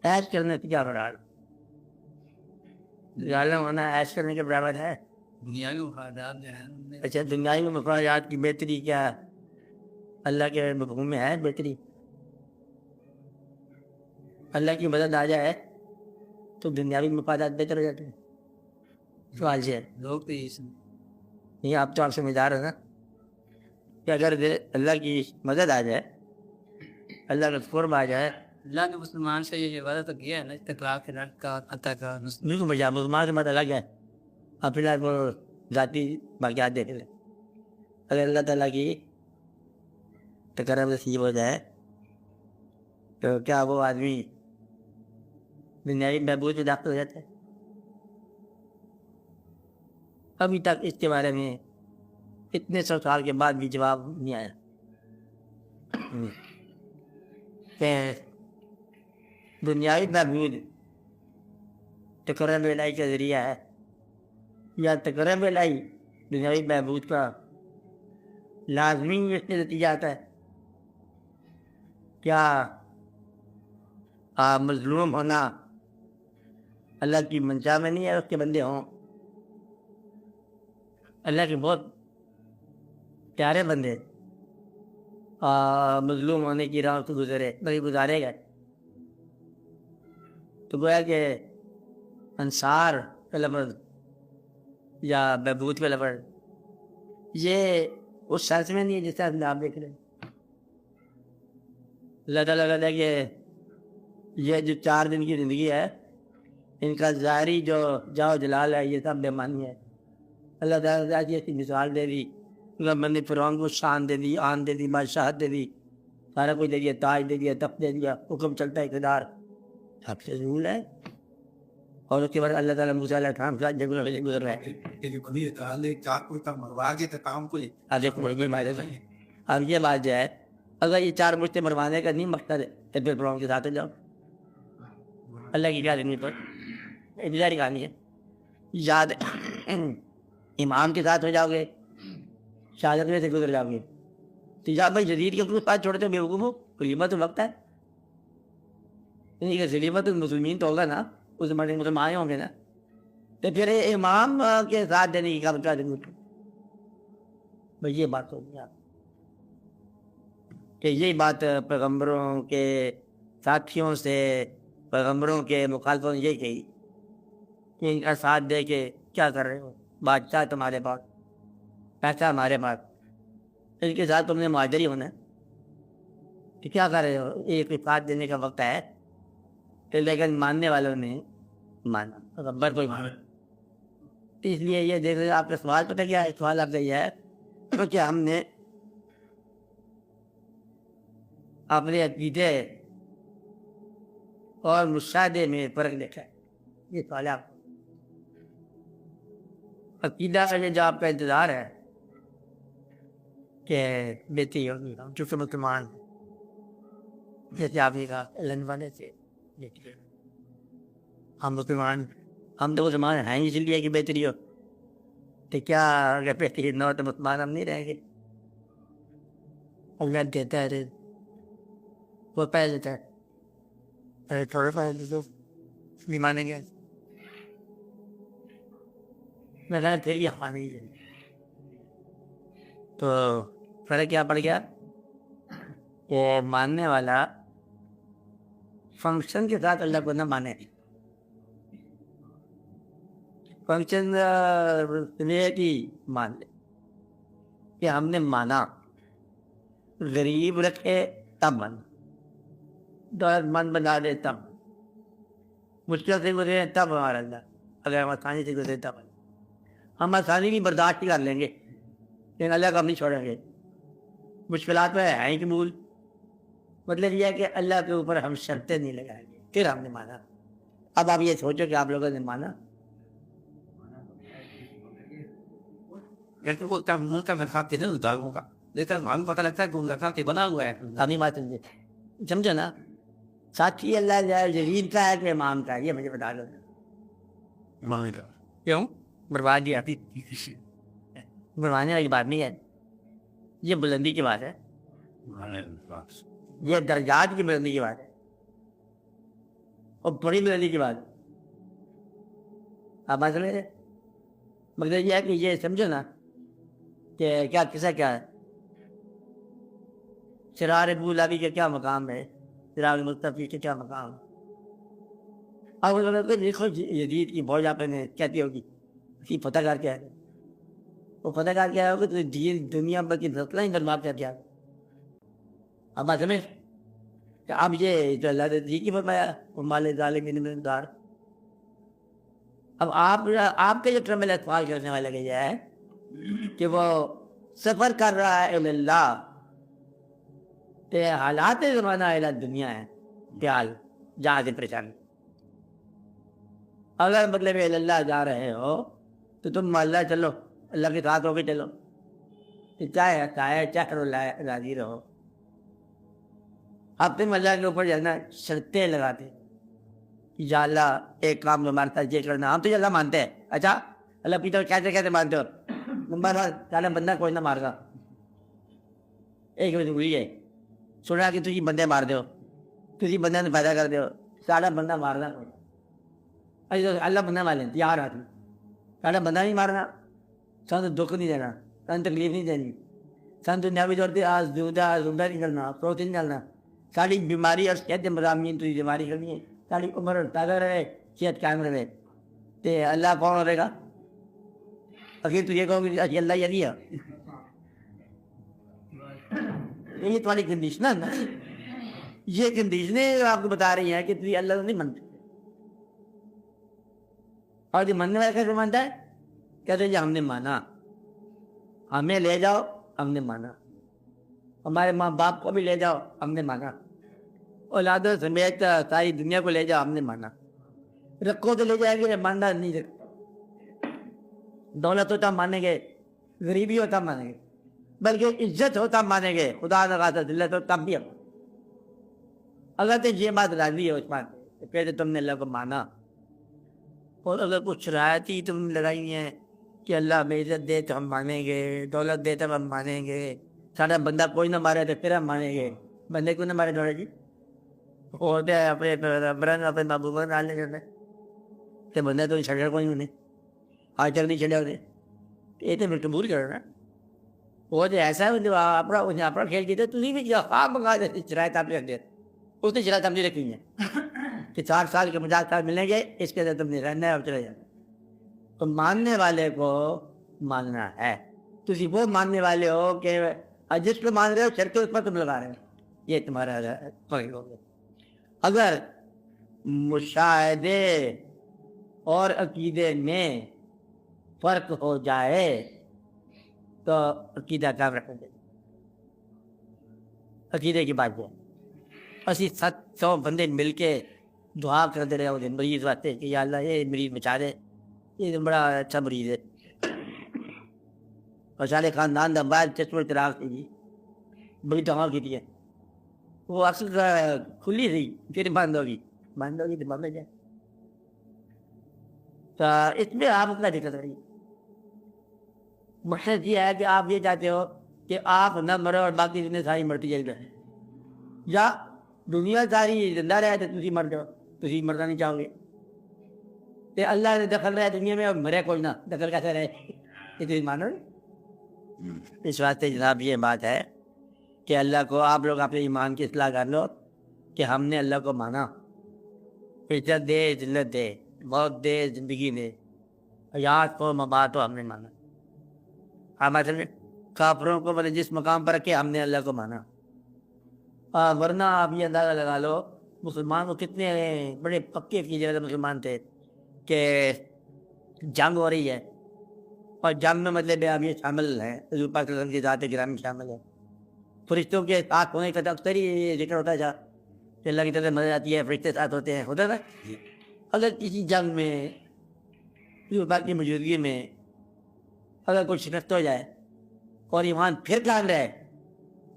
ایش کرنے سے کیا مراد؟ ظالم ہونا ایش کرنے کے برابر ہے؟ دنیاوی مفادات جو ہیں اچھا دنیاوی مفادات کی بہتری کیا اللہ کے مفہوم میں ہے بہتری؟ اللہ کی مدد آ جائے تو دنیاوی مفادات بہتر ہو جاتے ہیں. سوال یہ ہے. لوگ تو نہیں آپ تو آپ سمجھدار ہو نا کہ اگر اللہ کی مدد آ جائے اللہ کا قرب آ جائے. اللہ کے مسلمان سے یہ وعدہ تو کیا ہے نا استقلال کے رنگ کا عطا کا بالکل بھیا مسلمان سے مت الگ ہے. آپ فی الحال وہ ذاتی واقعات دیکھ لیں. اگر اللہ تعالیٰ کی تقرب نصیب ہو جائے تو کیا وہ آدمی دنیاوی بہبود میں داخل ہو جاتا ہے؟ ابھی تک اس کے بارے میں اتنے 100 سال کے بعد بھی جواب نہیں آیا کہ دنیاوی بہبود تقرب الہی کا ذریعہ ہے یا تقرب الہی دنیاوی بہبود کا لازمی اس سے نتیجہ آتا ہے. کیا مظلوم ہونا اللہ کی منشا میں نہیں ہے اس کے بندے ہوں؟ اللہ کے بہت پیارے بندے مظلوم ہونے کی راہ سے گزرے نہیں گزارے گئے تو گویا کہ انصار کا لفظ یا بہبود کا لفظ یہ اس سینس میں نہیں ہے جس طرح آپ دیکھ رہے ہیں. اللہ تعالیٰ کہتا ہے کہ یہ جو 4 دن کی زندگی ہے ان کا ظاہری جو جاؤ جلال ہے یہ سب بے معنی ہے. اللہ تعالیٰ نے ایسی مثال دے دی بندے فرعون کو شان دے دی آن دے دی بادشاہت دے دی سارا کچھ دے دیا تاج دے دیا تخت دے دیا حکم چلتا ہے اقتدار سب سے ضرور ہے. اور اس کے بعد اللہ تعالیٰ موسیٰ علیہ السلام سے جگہ گزر رہا ہے. اب یہ بات جو ہے اگر یہ 4 مشتے مروانے کا نہیں مقصد ہے تو پھر فرعون کے ساتھ جاؤ. اللہ کی کیا زمین پر انتظاری کہانی ہے. یاد امام کے ساتھ ہو جاؤ گے شہادت میں سے گزر جاؤ گے تو یا بھائی جدید کے پاس چھوڑتے ہو بیوقوف ہو غنیمت تو وقت ہے نہیں کہ غنیمت المسلمین تو ہوگا نا اس زمانے مسلمان ہوں گے نا تو پھر امام کے ساتھ دینے کی کام کیا ضرورت ہے بھائی. یہ بات ہوگی آپ کہ یہی بات پیغمبروں کے ساتھیوں سے پیغمبروں کے مخالفوں نے یہی کہی کہ ان کا ساتھ دے کے کیا کر رہے ہو بادشاہ تمہارے پاس پیسہ ہمارے پاس ان کے ساتھ تم نے مہاجر ہی ہونا ہے کہ کیا کر رہے ہو. ایک ساتھ دینے کا وقت ہے لیکن ماننے والوں نے مانا پیغمبر کو مانا. اس لیے یہ دیکھ رہے آپ کا سوال پتہ کیا ہے. سوال آپ کا یہ ہے کیونکہ ہم نے اپنے عقیدے اور مشاہدے میں فرق دیکھا ہے. یہ سوال ہے آپ عقیدہ کا جو آپ کا انتظار ہے کہ بیٹی ہوگی ہم چونکہ مسلمان جیسے آپ نے کہا لنوانے سے ہم مسلمان ہم تو مسلمان ہیں اس لیے کہ بہتری ہو تو کیا اگر بہتری نہ ہو تو مسلمان ہم نہیں رہیں گے. اللہ دیتا ہے وہ پیسے دیتا ہے تھوڑے پیسے تو نہیں مانیں گے میں پھر یہ خامی ہے. تو فرق کیا پڑ گیا کہ ماننے والا فنکشن کے ساتھ اللہ کو نہ مانے. فنکشن ریئلٹی مان لے کہ ہم نے مانا غریب رکھے تب مانا دولت مند بنا دے تب مشکل سے گزرے تب ہمارا اللہ اگر ہم آسانی سے گزرے تب ہم آسانی بھی برداشت کر لیں گے لیکن اللہ کو ہم نہیں چھوڑیں گے. مشکلات میں ہیں ہی قبول مطلب یہ ہے کہ اللہ کے اوپر ہم شرطیں نہیں لگائیں گے پھر ہم نے مانا. اب آپ یہ سوچو کہ آپ لوگوں نے مانا پتہ لگتا ہے بنا ہوا ہے ابھی بات سمجھو نا ساتھی اللہ جلیل کا ہے کہ امام کا ہے یہ مجھے بتا دو کیوں برباد دیا بروانے والی بات نہیں ہے. یہ بلندی کی بات ہے یہ درجات کی بلندی کی بات ہے اور بڑی بلندی کی بات. آپ بات سمجھ رہے؟ مگر یہ ہے کہ یہ سمجھو نا کہ کیا قصہ کیا ہے. سرار ابو لابی کا کیا مقام ہے, سرار مصطفی کا کیا مقام ہے. اب دیکھو یزید کی فوج آپ نے کہتی ہوگی اسی فتح کر کے آئے, وہ فتح کر کے آئے ہوگا تو دنیا بھر کی نسلیں ہی برباد کر کے آئے. اب بات سمجھ کہ اب یہ جو اللہ نے جی کی فرمایا مال ظالمین من دار. اب آپ کا جو ٹرمل سوال کرنے والا یہ ہے کہ وہ سفر کر رہا ہے اللہ تے حالات زمانہ الا دنیا ہے خیال جہاں سے پریشان. اگر مطلب اللہ جا رہے ہو تو تم اللہ چلو, اللہ کے ساتھ ہو کے چلو, چاہے راضی رہو. اب تم اللہ کے اوپر جانا شرطیں لگاتے یا اللہ ایک کام ہمارے ساتھ یہ کرنا. ہم تو اللہ مانتے ہیں, اچھا اللہ پیچھے کیسے کیسے مانتے ہو؟ نمبر 1 سارا بندہ کوئی نہ مار گا. ایک بات ہوئی ہے سنا کہ تھی بندے مار دو, تھی بندے نے پیدا کر دو, سارا بندہ مارنا. اللہ بندہ مار لیں تیار آتی, سارا بندہ نہیں مارنا, سن دکھ نہیں دینا, سن تکلیف نہیں دینی, سن دنیاوی طور پہ زندہ نہیں کرنا, فروخت نہیں کرنا. ساری بیماری اور صحت مضامین تھی بیماری کرنی ہے, ساری عمر تازہ رہے, صحت قائم رہے. تو اللہ کون رہے گا؟ اخیر تو یہ کہو کہ اللہ یہ ہے, یہ تمہاری کنڈیشن ہے نا, یہ کنڈیشنیں آپ کو بتا رہی ہیں کہ تم اللہ نہیں مانتے. اور جو ماننے والا کیسے مانتا ہے؟ کہتے ہیں ہم نے مانا, ہمیں لے جاؤ ہم نے مانا, ہمارے ماں باپ کو بھی لے جاؤ ہم نے مانا, اولادوں سمیت ساری دنیا کو لے جاؤ ہم نے مانا. رکھو تو لے جائیں گے, ماننا نہیں رکھو. دولت ہوتا مانیں گے, غریبی ہوتا مانیں گے, بلکہ عزت ہوتا مانیں گے, خدا نخواستہ ذلت ہو تب بھی. اگر تو یہ بات راضی ہے اس بات تو پھر تم نے اللہ کو مانا. اور اگر کچھ شرائطی تم لگائی ہیں کہ اللہ ہمیں عزت دے تو ہم مانیں گے, دولت دے تو ہم مانیں گے, سارا بندہ کوئی نہ مارے تو پھر ہم مانیں گے. بندے کو نہ مارے دوڑے جی ہوتے ہیں اپنے برن اپنے محبوبہ ڈالنے کرتے تو بندہ تو چھڑ کوئی انہیں آج تک نہیں چڑھا انہیں. یہ تو قبول کرو نا, وہ تو ایسا ہے اپنا کھیل جیتے تھی بھی خواب منگا دے شرائط آپ نے رکھ دیا, اس نے شرائط ہم نہیں رکھی ہیں کہ 4 سال کے 50 سال ملیں گے, اس کے اندر تم نے رہنا ہے اور چلے جانا. تو ماننے والے کو ماننا ہے. تھی وہ ماننے والے ہو کہ جس کو مان رہے ہو شرط اس پر تم لگا رہے ہو, یہ تمہارا فرق ہو گیا. اگر مشاہدے اور عقیدے میں فرق ہو جائے تو عقیدہ کام رکھنا چاہیے. عقیدے کی بات ہے, اسی 700 بندے مل کے دعا کرتے رہے ہوتے مریض واسطے کہ یا اللہ یہ مریض بچا دے, یہ بڑا اچھا مریض ہے. اور سارے خاندان کا بعد چشم چراغ تھی بڑی دعا کی تھی, وہ اصل کھلی تھی پھر بند ہوگی تو بند ہو جائے. تو اس میں آپ اپنا دقت رہی. مقصد یہ ہے کہ آپ یہ چاہتے ہو کہ آپ نہ مرو اور باقی دنیا ساری مرتی جائے گا, یا دنیا ساری زندہ رہے تو تھی مر جاؤ, تھی مرنا نہیں چاہو گے. تو اللہ نے دخل رہا دنیا میں اور مرے کوئی نہ, دخل کیسے رہے یہ تو مانو. اس واسطے جناب یہ بات ہے کہ اللہ کو آپ لوگ اپنے ایمان کی اصلاح کر لو کہ ہم نے اللہ کو مانا, عزت دے ذلت دے, موت دے زندگی دے, حیات کو ممات کو ہم نے مانا. ہمارے کافروں کو مطلب جس مقام پر رکھے ہم نے اللہ کو مانا. ورنہ آپ یہ اندازہ لگا لو مسلمان کو کتنے بڑے پکے عقیدے مسلمان تھے کہ جنگ ہو رہی ہے اور جنگ میں مطلب اب یہ شامل ہے, حضور پاک صلی اللہ علیہ وسلم کی ذات گرامی شامل ہے, فرشتوں کے ساتھ ہونے کا اکثر ہی یہ ذکر ہوتا ہے کہ اللہ کی طرف مدد آتی ہے, فرشتے ساتھ ہوتے ہیں, ہوتا ہے. اگر کسی جنگ میں حضور پاک کی موجودگی میں اگر کوئی شکست ہو جائے اور ایمان پھر کام رہے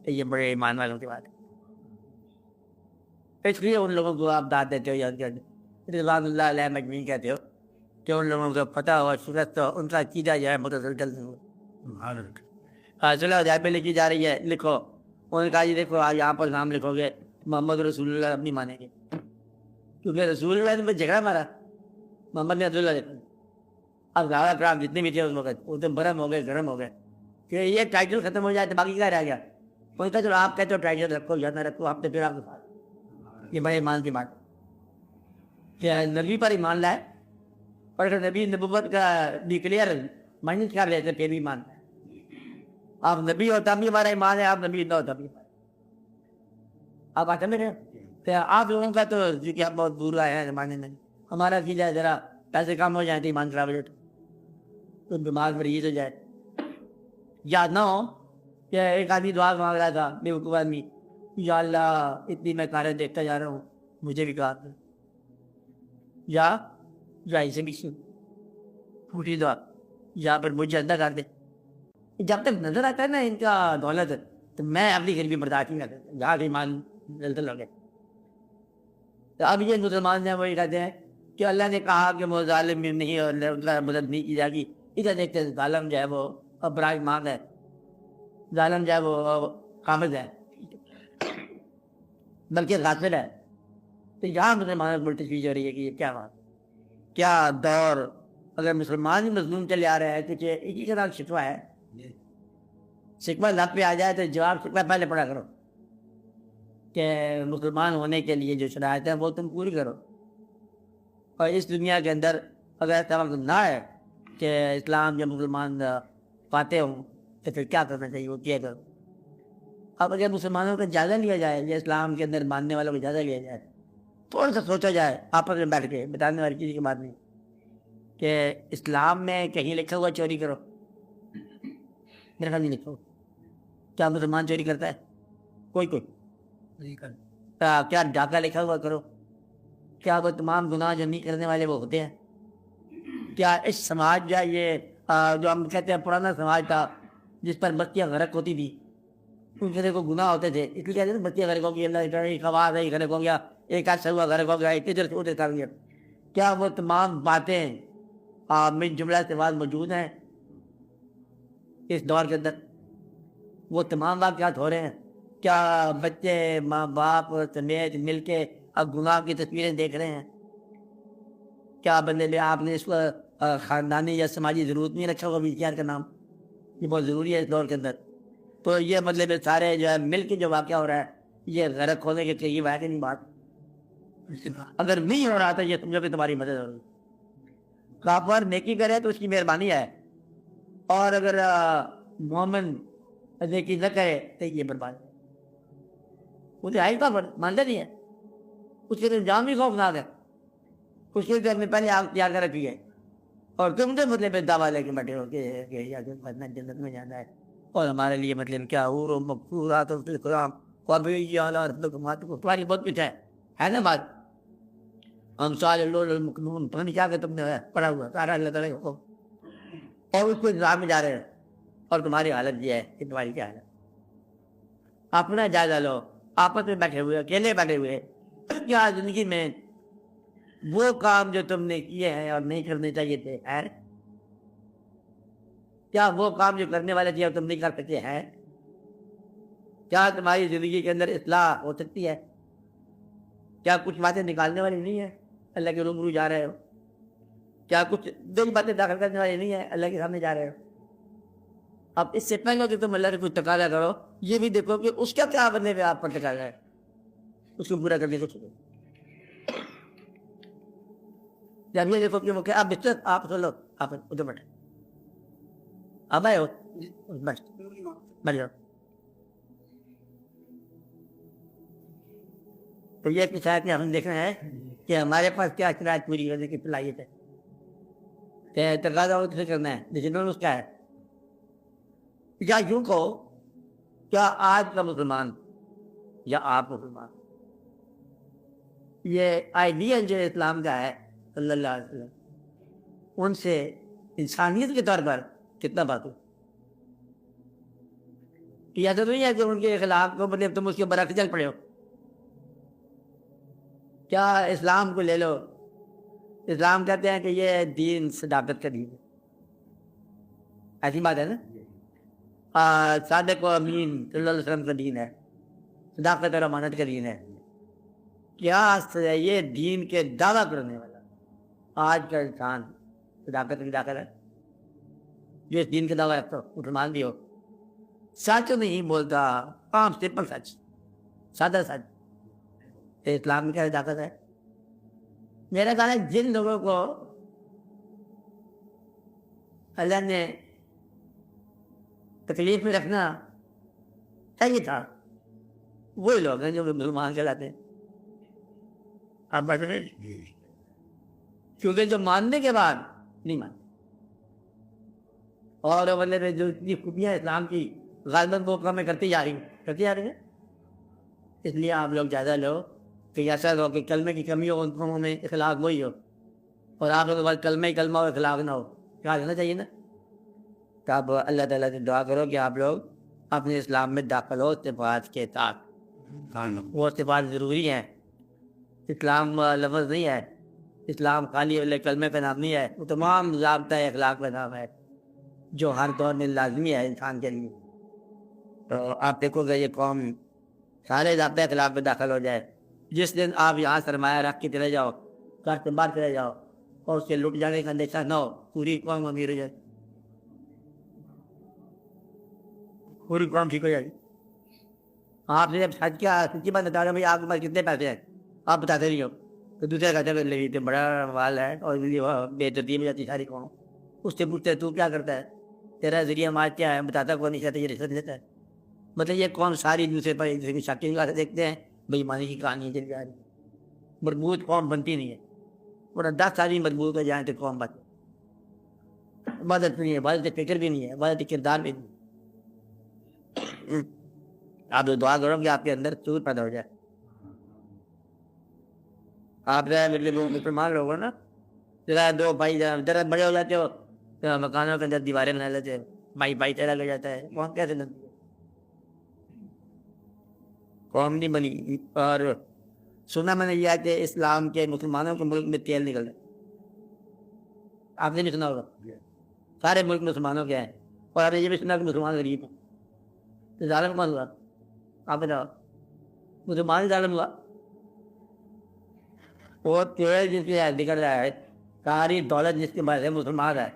تو یہ بڑے ایمان والوں کی بات ہے. اس لیے ان لوگوں کو آپ داد دیتے ہو, یاد کرتے رضوان اللہ علیہ مجمعین کہتے ہو کہ ان لوگوں کو پتہ ہو شکست ہو, ان کا عقیدہ جو ہے متسلسل صلح حدیبیہ پہ لکھی جا رہی ہے, لکھو. انہوں نے کہا جی دیکھو یہاں پر نام لکھو گے محمد رسول اللہ اب نہیں مانیں گے, کیونکہ رسول اللہ نے جھگڑا مارا محمد نے عبداللہ نے. اب زیادہ کرام جتنے بھی تھے اس وقت وہ تو برم ہو گئے گرم ہو گئے کہ یہ ٹائٹل ختم ہو جائے تو باقی کیا رہ گیا. کوئی کہا چلو آپ کہتے ہو ٹائٹل رکھو یا نہ رکھو آپ نے پھر آپ کے ساتھ. یہ بڑے ایمان کی بات کہ نبی پر ایمان لائے اور اگر نبی نبوت کا ڈکلیئر مائنس کر لیتے پھر بھی ایمان ہے. آپ نبی ہوتا بھی ہمارا ایمان ہے, آپ نبی نہ ہوتا بھی. آپ آتے میرے آپ لوگوں کا تو کہ آپ بہت برا ہے زمانے میں. ہمارا سیدھا ہے ذرا پیسے کم ہو جائیں تو ایمان خراب ہو جاتا, تو دماغ مریض ہو جائے. یاد نہ ہو کہ ایک آدمی دعا مانگ رہا تھا بے وقوف آدمی, یا اللہ اتنی میں کاریں دیکھتا جا رہا ہوں مجھے بھی کہا تھا, یا اسے بھی پوری دعا یا پھر مجھے اندر کر دے. جب تک نظر آتا ہے نا ان کا دولت تو میں اپنی غریبی برداشت نہیں کرتا, جہاں ایمان زلزل ہو گئے. تو اب یہ مسلمان ہیں وہی کہتے ہیں کہ اللہ نے کہا کہ وہ ظالم نہیں اور ان کا مدد نہیں کی جائے گی. ادھر دیکھتے ہیں ظالم جو ہے وہ ابراہیم ماں ہے, ظالم جو ہے وہ قابض ہے بلکہ غافل ہے. تو یہاں مسلمانوں کو تشویش ہو رہی ہے کہ یہ کیا بات, کیا دور. اگر مسلمان ہی مظلوم چلے آ رہے ہیں تو ایک ہی کا نام شکوہ ہے. شکوہ لب پہ آ جائے تو جواب شکوہ پہلے پڑا کرو کہ مسلمان ہونے کے لیے جو شرائط ہیں وہ تم پوری کرو. اور اس دنیا کے اندر اگر ایسا وقت نہ ہے کہ اسلام یا مسلمان پاتے ہوں تو پھر کیا کرنا چاہیے وہ کیا کرو. اب اگر مسلمانوں کا جائزہ لیا جائے یا اسلام کے اندر ماننے والوں کا جائزہ لیا جائے, تھوڑا سا سوچا جائے آپس میں بیٹھ کے, بتانے والی چیز کی بات نہیں کہ اسلام میں کہیں لکھا ہوا چوری کرو, میرا خیال نہیں لکھا ہوا. کیا مسلمان چوری کرتا ہے؟ کوئی نہیں کرتا. کیا ڈاکہ لکھا ہوا کرو؟ کیا وہ تمام گناہ جو نہیں کرنے والے وہ ہوتے ہیں؟ کیا اس سماج یا یہ جو ہم کہتے ہیں پرانا سماج تھا جس پر بستیاں غرق ہوتی تھی, ان کے کو گناہ ہوتے تھے اس لیے کہتے ہیں بستیاں غرق ہو گئی, اللہ خواص ہے غرق ہو گیا, ایک آدھ ہوا غرق ہو گیا, اتنے کر گیا. کیا وہ تمام باتیں من جملہ سے بعد موجود ہیں اس دور کے اندر؟ وہ تمام واقعات ہو رہے ہیں. کیا بچے ماں باپ سمیت مل کے اب گناہ کی تصویریں دیکھ رہے ہیں؟ کیا بندے میں آپ نے اس کو خاندانی یا سماجی ضرورت نہیں رکھا ہوگا VCR کا نام؟ یہ بہت ضروری ہے اس دور کے اندر. تو یہ مطلب سارے جو ہے مل کے جو واقعہ ہو رہا ہے یہ غرق ہونے کے قریب ہے کہ نہیں بات؟ اگر نہیں ہو رہا تو یہ سمجھو کہ تمہاری مدد ہو رہی. کافر نیکی کرے تو اس کی مہربانی ہے, اور اگر مومن نیکی نہ کرے تو یہ برباد ہے. مجھے آئی کافر مانتے نہیں ہے, اس کے انجام بھی خوفناک ہے. اس کے لیے پہلے آگ تیار کر رکھی ہے اور تم تو مطلب دعویٰ لے کے بیٹھے ہو کہ جنت میں جانا ہے, اور ہمارے لیے مطلب کیا مغفورات تمہاری بہت کچھ ہے نا بات. ہم پتہ نہیں کیا کہ تم نے پڑھا ہوا سارا اللہ تعالیٰ کو, اور اس کو انتظام میں جا رہے ہیں, اور تمہاری حالت یہ ہے کہ تمہاری کیا حالت. اپنا جائزہ لو, آپس میں بیٹھے ہوئے اکیلے بیٹھے ہوئے, کیا زندگی میں وہ کام جو تم نے کیے ہیں اور نہیں کرنے چاہیے تھے ہے؟ کیا وہ کام جو کرنے والے تھے اور تم نہیں کر سکتے ہیں؟ کیا تمہاری زندگی کے اندر اصلاح ہو سکتی ہے؟ کیا کچھ باتیں نکالنے والی نہیں ہے اللہ کے روبرو جا رہے ہو؟ کیا کچھ دل باتیں داخل کرنے والی نہیں ہے اللہ کے سامنے جا رہے ہو؟ اب اس سے پہلے کہ تم اللہ سے کچھ تقاضا کرو یہ بھی دیکھو کہ اس کا کیا بننے پہ آپ پر تقاضا ہے, اس کو پورا کرنے کو چھوڑو. جب یہ دیکھو کہ وہ آپ بستر آپ سو آپ ادھر بیٹھے, اب آئے ہو بیٹھ جاؤ. تو یہ شاید کہ ہم دیکھ رہے ہیں کہ ہمارے پاس کیا شرائط پوری کرنے کی صلاحیت ہے, تقاضا کسے کرنا ہے ڈسیزن اس کا ہے. یا یوں کہو کیا آج کا مسلمان یا آپ مسلمان یہ آئیڈیل جو اسلام کا ہے صلی اللہ علیہ وسلم ان سے انسانیت کے طور پر کتنا بات ہو؟ یا تو نہیں ہے کہ ان کے خلاف کو مطلب تم اس کے برعکس چل پڑے ہو. کیا اسلام کو لے لو, اسلام کہتے ہیں کہ یہ دین صداقت کا دین ہے, ایسی بات ہے نا. صادق و امین صلی اللہ علیہ وسلم کا دین ہے, صداقت اور امانت کا دین ہے. کیا ہے یہ دین کے دعویٰ کرنے والا آج کا انسان صداقت ہے جو اس دین کے دعویٰ تو مسلمان بھی ہو سچ نہیں بولتا کام سمپل سچ سادہ سچ اسلام میں کیا صداقت ہے میرا خیال ہے جن لوگوں کو اللہ نے تکلیف میں رکھنا چاہیے تھا وہی لوگ ہیں جو مسلمان کہلاتے ہیں آپ بات نہیں کیونکہ جو ماننے کے بعد نہیں مانتے اور مطلب جو اتنی خوبیاں اسلام کی غالباً وہ کام میں کرتی جا رہی ہیں اس لیے آپ لوگ زیادہ لوگ کہ ایسا ہو کہ کلمے کی کمی ہو ان قوموں میں اخلاق وہی ہو اور آپ لوگوں کے بعد کلمہ ہو اخلاق نہ ہو کیا ہونا چاہیے نا تو آپ اللہ تعالیٰ سے دعا کرو کہ آپ لوگ اپنے اسلام میں داخل ہو صفات کے ساتھ وہ صفات ضروری ہیں اسلام لفظ نہیں ہے اسلام خالی کلمے کا نام نہیں ہے وہ تمام ضابطہ اخلاق کا نام ہے جو ہر دور میں لازمی ہے انسان کے لیے تو آپ دیکھو گے یہ قوم سارے ضابطۂ اخلاق میں داخل ہو جائے جس دن آپ یہاں سرمایہ رکھ کے چلے جاؤ گھر سے باہر چلے جاؤ اور اس سے لٹ جانے کا اندیشہ نہ ہو پوری قوم امیر ہو جائے پوری قوم ٹھیک ہو جائے آپ نے جب سچ کیا سچی بات بتا رہے بھائی آپ کے پاس کتنے پیسے ہیں آپ بتاتے نہیں ہو تو دوسرے کہتے ہیں لے تو بڑا مال ہے اور بے ترتیب ہو جاتی ساری قوم اس سے پوچھتے تو کیا کرتا ہے تیرا ذریعہ مال کیا ہے بتاتا کون نہیں چاہتا یہ رشوت دیتا ہے مطلب یہ قوم ساری دوسرے پر ایک دوسرے کی شکل نگاہ سے دیکھتے ہیں بھائی مانی کی کہانی چل جا رہی مضبوط قوم بنتی نہیں ہے اور 10 سال مضبوط ہو جائیں تو قوم بنتی عبادت نہیں ہے عبادت فکر بھی نہیں ہے عبادت کردار بھی نہیں آپ تو دعا کرو کہ آپ کے اندر سور پیدا ہو جائے آپ مسلمان لوگ ہو نا ذرا دو بھائی ذرا بڑے ہو جاتے ہو تو مکانوں کے اندر دیواریں بنا لیتے ہیں بھائی چلا لگ جاتا ہے قوم کیسے بنتی ہے قوم نہیں بنی اور سنا میں نے یہ کہ اسلام کے مسلمانوں کے ملک میں تیل نکل رہا ہے آپ نے نہیں سنا ہوگا سارے ملک مسلمانوں کے ہیں اور آپ نے یہ بھی سنا کہ مسلمان غریب ہیں تو ظالم کون ہوا آپ بتاؤ مسلمان ظالم ہوا وہ تیل جس کے نکل رہا ہے ساری دولت جس کے پاس ہے مسلمان ہے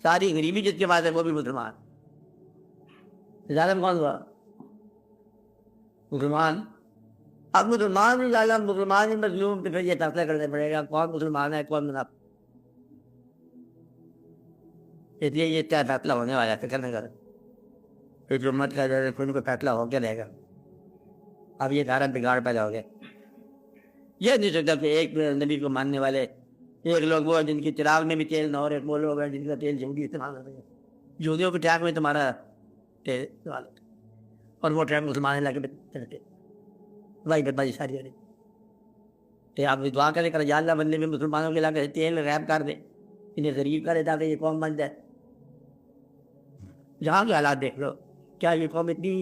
ساری غریبی جس کے پاس ہے وہ بھی مسلمان ظالم کون ہوا مسلمان اب مسلمان بھی ظالم مسلمان ہی مظلوم تو پھر یہ فیصلہ کرنا پڑے گا کون مسلمان ہے کون منافق اس لیے یہ کیا فیصلہ ہونے والا ہے فکر نہیں کر پھر امت کا خود کو فیصلہ ہو کے رہے گا اب یہ سارا بگاڑ پیدا ہو گیا یہ نہیں سکتا کہ ایک نبی کو ماننے والے ایک لوگ وہ جن کی چراغ میں بھی تیل نہ ہو رہے وہ لوگ ہیں جن کا تیل یہودی استعمال کر رہے ہیں یہودیوں کے ٹرک میں تمہارا تیل استعمال ہوتا ہے اور وہ ٹرک مسلمان علاقے میں چلتے بھائی بدماشی ساری ہو رہی تو آپ دعا کریں کر یا اللہ بندے میں مسلمانوں کے علاقے سے تیل غائب کر دیں انہیں غریب کرے تاکہ یہ قوم بن جائے جہاں کے حالات دیکھ لو کیا یہ قوم اتنی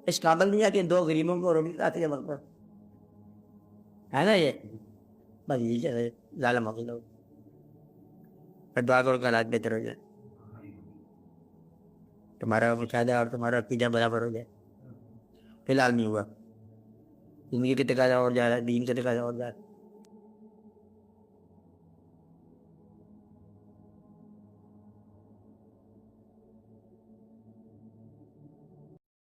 اس قابل نہیں ہے کہ 2 غریبوں کو روٹی کھاتے ہیں وقت پر ہے نا یہ بس یہ ظالم ہو گئے لوگ دعا کرو کہ حالات بہتر ہو جائے تمہارا مشاہدہ اور تمہارا عقیدہ برابر ہو جائے فی الحال نہیں ہوا زندگی کے تقاضا اور جا رہا ہے دین کے تقاضا اور جا رہا ہے